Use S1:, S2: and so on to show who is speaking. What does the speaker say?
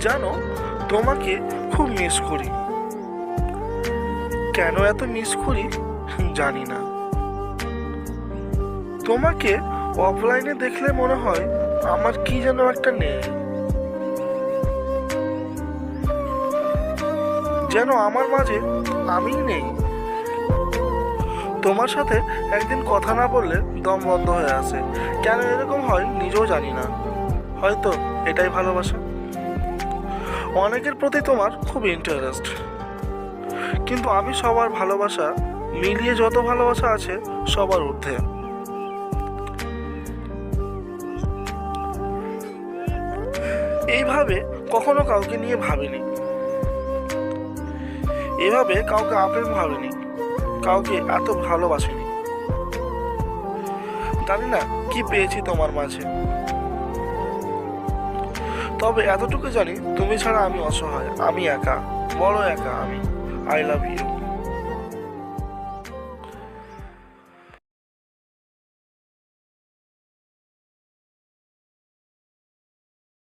S1: জানো, তোমাকে খুব মিস করি। কেন এত মিস করি জানি না। তোমাকে অফলাইনে দেখলে মনে হয় আমার কি যেন একটা নেই, যেন আমার মাঝে আমিই নেই। তোমার সাথে একদিন কথা না বললে দম বন্ধ হয়ে আসে। কেন এরকম হয় নিজেও জানি না। হয়তো এটাই ভালোবাসা। অনেকের প্রতি তোমার খুব ইন্টারেস্ট, কিন্তু আমি সবার ভালোবাসা মিলিয়ে যত ভালোবাসা আছে সবার ঊর্ধ্বে। এইভাবে কখনো কাউকে নিয়ে ভাবিনি, এভাবে কাউকে আপন ভাবিনি, কাউকে এত ভালোবাসিনি। জানি না কি পেয়েছি তোমার মাঝে, তবে এতটুকু জানি তুমি ছাড়া আমি অসহায়, আমি একা, বড় একা আমি। I love you.